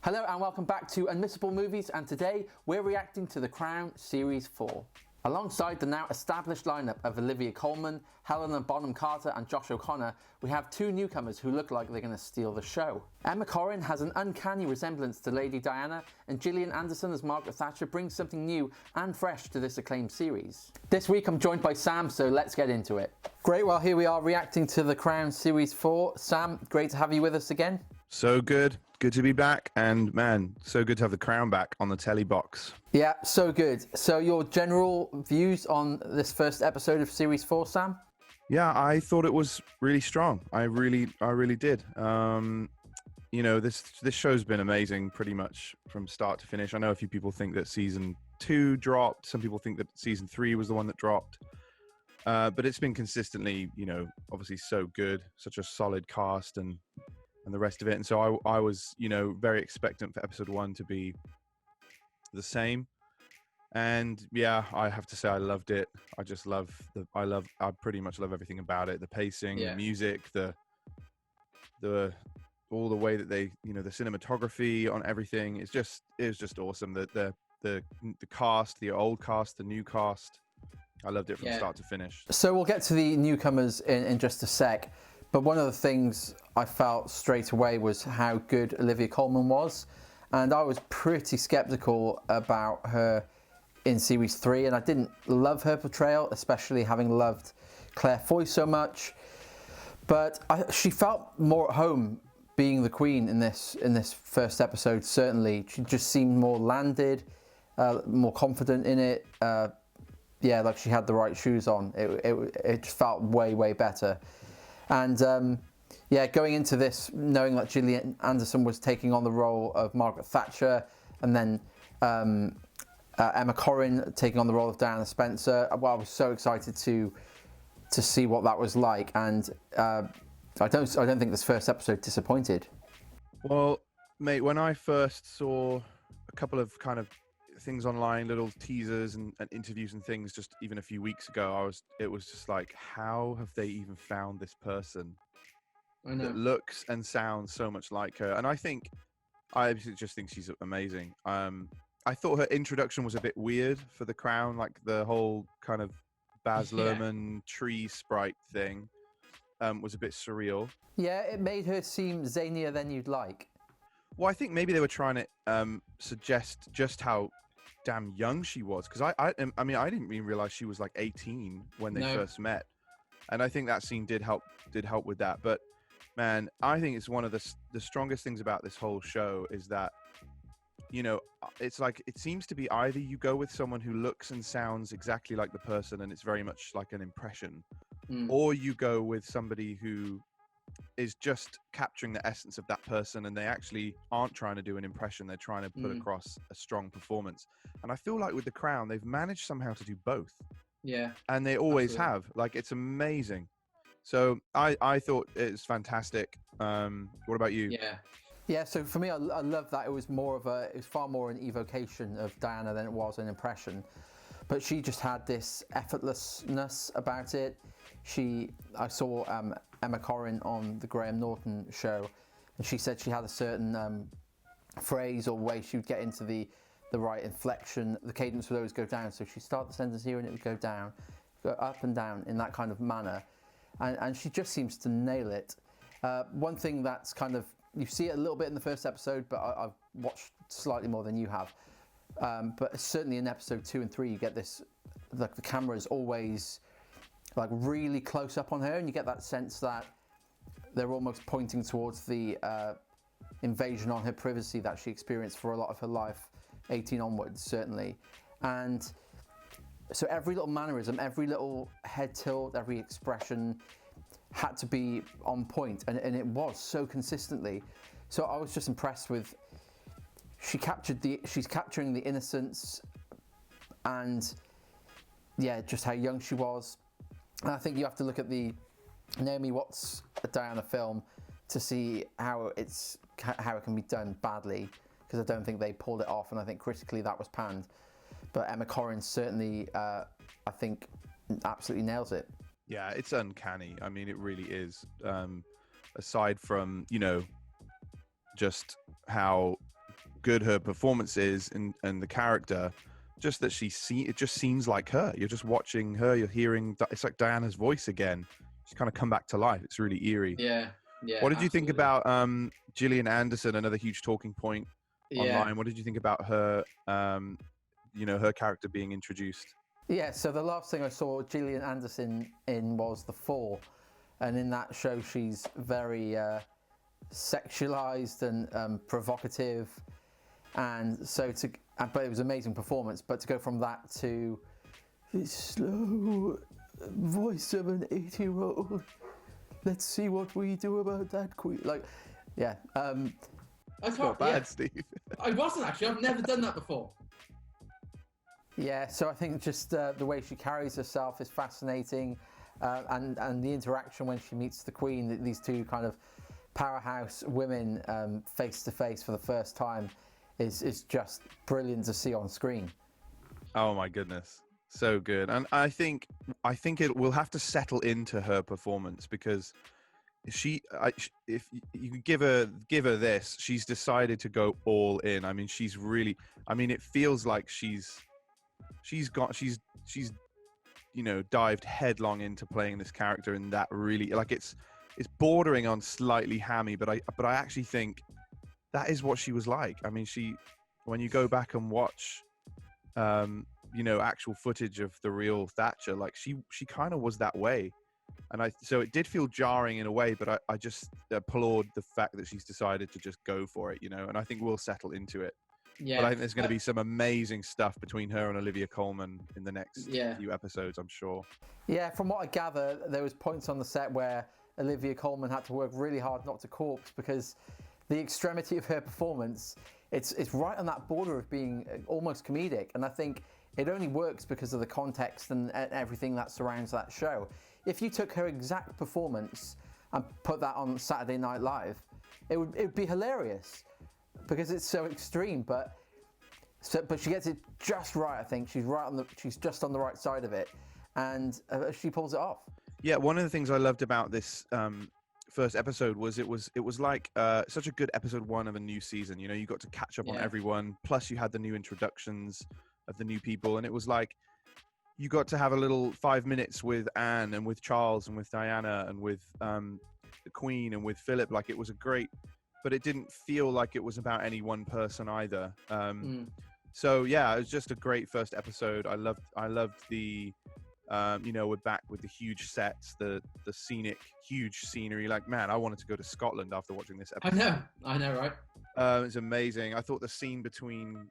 Hello and welcome back to Unmissable Movies, and today we're reacting to The Crown Series 4. Alongside the now established lineup of Olivia Colman, Helena Bonham Carter and Josh O'Connor, we have two newcomers who look like they're going to steal the show. Emma Corrin has an uncanny resemblance to Lady Diana, and Gillian Anderson as Margaret Thatcher brings something new and fresh to this acclaimed series. This week I'm joined by Sam, so let's get into it. Great, well here we are reacting to The Crown Series 4. Sam, great to have you with us again. So good. Good to be back, and man, so good to have The Crown back on the telly box. Yeah, so good. So your general views on this first episode of Series 4, Sam? Yeah, I thought it was really strong. I really did. You know, this show's been amazing pretty much from start to finish. I know a few people think that season 2 dropped. Some people think that season 3 was the one that dropped. But it's been consistently, you know, obviously so good, such a solid cast and the rest of it. And so I was, you know, very expectant for episode 1 to be the same. And yeah, I have to say I loved it. I just love I pretty much love everything about it. The pacing, the music, the all the way that they, you know, the cinematography on everything. It was just awesome. The cast, the old cast, the new cast. I loved it from start to finish. So we'll get to the newcomers in just a sec. But one of the things I felt straight away was how good Olivia Colman was. And I was pretty skeptical about her in Series 3. And I didn't love her portrayal, especially having loved Claire Foy so much. But she felt more at home being the Queen in this first episode, certainly. She just seemed more landed, more confident in it. Yeah, like she had the right shoes on. It just felt way better. And yeah, going into this, knowing that Gillian Anderson was taking on the role of Margaret Thatcher, and then Emma Corrin taking on the role of Diana Spencer, well, I was so excited to see what that was like. And I don't think this first episode disappointed. Well, mate, when I first saw a couple of kind of things online, little teasers and interviews and things, just even a few weeks ago, it was just like, how have they even found this person that looks and sounds so much like her? And I just think she's amazing. I thought her introduction was a bit weird for The Crown, like the whole kind of Baz Luhrmann tree sprite thing was a bit surreal. Yeah, it made her seem zanier than you'd like. Well, I think maybe they were trying to suggest just how damn young she was, because I mean I didn't even realize she was like 18 when they first met, and I think that scene did help with that. But man, I think it's one of the strongest things about this whole show is that, you know, it's like it seems to be either you go with someone who looks and sounds exactly like the person and it's very much like an impression, or you go with somebody who is just capturing the essence of that person, and they actually aren't trying to do an impression, they're trying to put across a strong performance. And I feel like with The Crown, they've managed somehow to do both. Yeah. And they always have. Like, it's amazing. So I thought it was fantastic. What about you? Yeah, so for me, I love that it was far more an evocation of Diana than it was an impression. But she just had this effortlessness about it. I saw Emma Corrin on the Graham Norton show, and she said she had a certain phrase or way she would get into the right inflection. The cadence would always go down, so she'd start the sentence here and it would go down, go up and down in that kind of manner. And she just seems to nail it. One thing that's kind of, you see it a little bit in the first episode, but I've watched slightly more than you have. But certainly in episode 2 and 3, you get this, like the camera is always like really close up on her, and you get that sense that they're almost pointing towards the invasion on her privacy that she experienced for a lot of her life, 18 onwards certainly. And so every little mannerism, every little head tilt, every expression had to be on point, and it was so consistently. So I was just impressed with, she's capturing the innocence and yeah, just how young she was. And I think you have to look at the Naomi Watts Diana film to see how it can be done badly, because I don't think they pulled it off, and I think critically that was panned. But Emma Corrin certainly, I think, absolutely nails it. Yeah, it's uncanny. I mean, it really is. Aside from, you know, just how good her performance is and the character, just that it just seems like her. You're just watching her, you're hearing, it's like Diana's voice again. She's kind of come back to life. It's really eerie. Yeah. What did you think about Gillian Anderson, another huge talking point online? What did you think about her, her character being introduced? Yeah, so the last thing I saw Gillian Anderson in was The Fall, and in that show she's very sexualized and provocative, and but it was an amazing performance. But to go from that to the slow voice of an 80-year-old, let's see what we do about that queen. Like, yeah. That's not bad, Steve. I wasn't actually. I've never done that before. Yeah, so I think just the way she carries herself is fascinating, and the interaction when she meets the Queen, these two kind of powerhouse women face to face for the first time, is just brilliant to see on screen. Oh my goodness, so good. And I think it will have to settle into her performance, because if you give her this, she's decided to go all in. I mean, she's really, it feels like she's dived headlong into playing this character, and that really, like, it's bordering on slightly hammy, but I actually think that is what she was like. I mean, when you go back and watch actual footage of the real Thatcher, like she kind of was that way. And so it did feel jarring in a way, but I just applaud the fact that she's decided to just go for it, and I think we'll settle into it. Yeah. But I think there's going to be some amazing stuff between her and Olivia Colman in the next few episodes, I'm sure. Yeah, from what I gather, there was points on the set where Olivia Colman had to work really hard not to corpse, because the extremity of her performance, it's right on that border of being almost comedic. And I think it only works because of the context and everything that surrounds that show. If you took her exact performance and put that on Saturday Night Live, it would be hilarious, because it's so extreme. But she gets it just right. I think she's just on the right side of it, and she pulls it off. Yeah, one of the things I loved about this first episode was it was like such a good episode 1 of a new season. You got to catch up on everyone. Plus, you had the new introductions of the new people, and it was like you got to have a little 5 minutes with Anne and with Charles and with Diana and with the Queen and with Philip. Like, it was a great, but it didn't feel like it was about any one person either. So yeah, it was just a great first episode. I loved the we're back with the huge sets, the scenic, huge scenery. Like, man, I wanted to go to Scotland after watching this episode. I know, right? It's amazing. I thought the scene between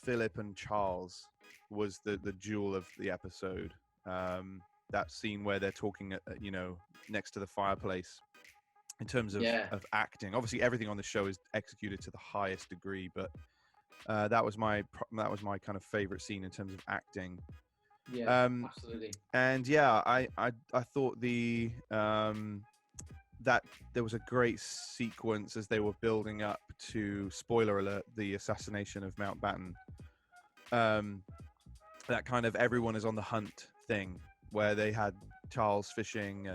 Philip and Charles was the jewel of the episode. That scene where they're talking next to the fireplace, in terms of acting. Obviously, everything on the show is executed to the highest degree, but that was my kind of favorite scene in terms of acting. Yeah, absolutely. And yeah, I thought that there was a great sequence as they were building up to, spoiler alert, the assassination of Mountbatten. That kind of everyone is on the hunt thing, where they had Charles fishing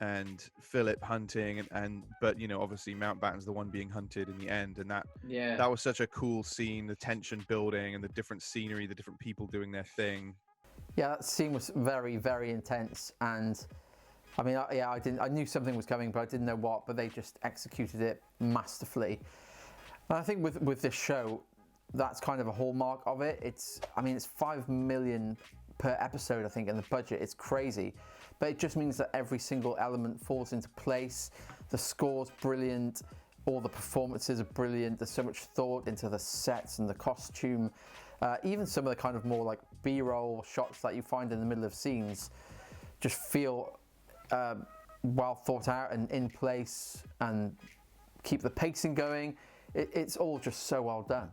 and Philip hunting, but obviously Mountbatten's the one being hunted in the end, and that was such a cool scene, the tension building and the different scenery, the different people doing their thing. Yeah, that scene was very, very intense, and I mean, I knew something was coming, but I didn't know what. But they just executed it masterfully. And I think with this show, that's kind of a hallmark of it. It's 5 million per episode, I think, in the budget. It's crazy. But it just means that every single element falls into place. The score's brilliant. All the performances are brilliant. There's so much thought into the sets and the costume. Even some of the kind of more like B-roll shots that you find in the middle of scenes just feel well thought out and in place, and keep the pacing going. It's all just so well done.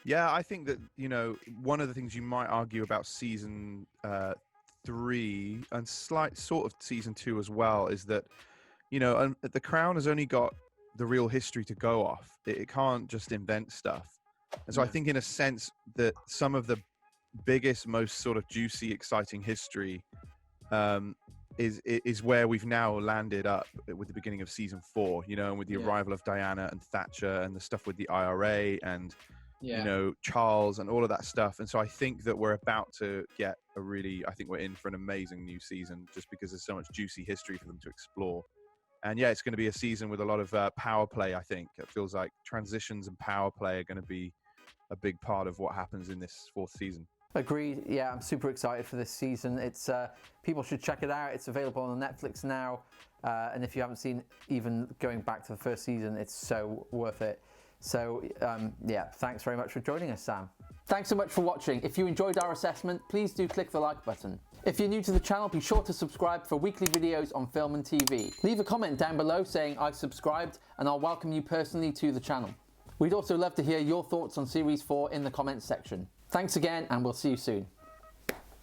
Yeah, I think that, one of the things you might argue about season 3 and sort of season 2 as well is that, The Crown has only got the real history to go off. It can't just invent stuff. And so I think in a sense that some of the biggest, most sort of juicy, exciting history is where we've now landed up with the beginning of season 4, you know, and with the arrival of Diana and Thatcher and the stuff with the IRA and you know, Charles and all of that stuff. And so I think that we're about to get I think we're in for an amazing new season, just because there's so much juicy history for them to explore. And yeah, it's going to be a season with a lot of power play. I think it feels like transitions and power play are going to be a big part of what happens in this 4th season. Agreed. Yeah, I'm super excited for this season. It's people should check it out. It's available on Netflix now, and if you haven't seen even going back to the first season, it's so worth it. So yeah, thanks very much for joining us, Sam. Thanks so much for watching. If you enjoyed our assessment, please do click the like button. If you're new to the channel, be sure to subscribe for weekly videos on film and TV. Leave a comment down below saying I subscribed, and I'll welcome you personally to the channel. We'd also love to hear your thoughts on Series 4 in the comments section. Thanks again, and we'll see you soon.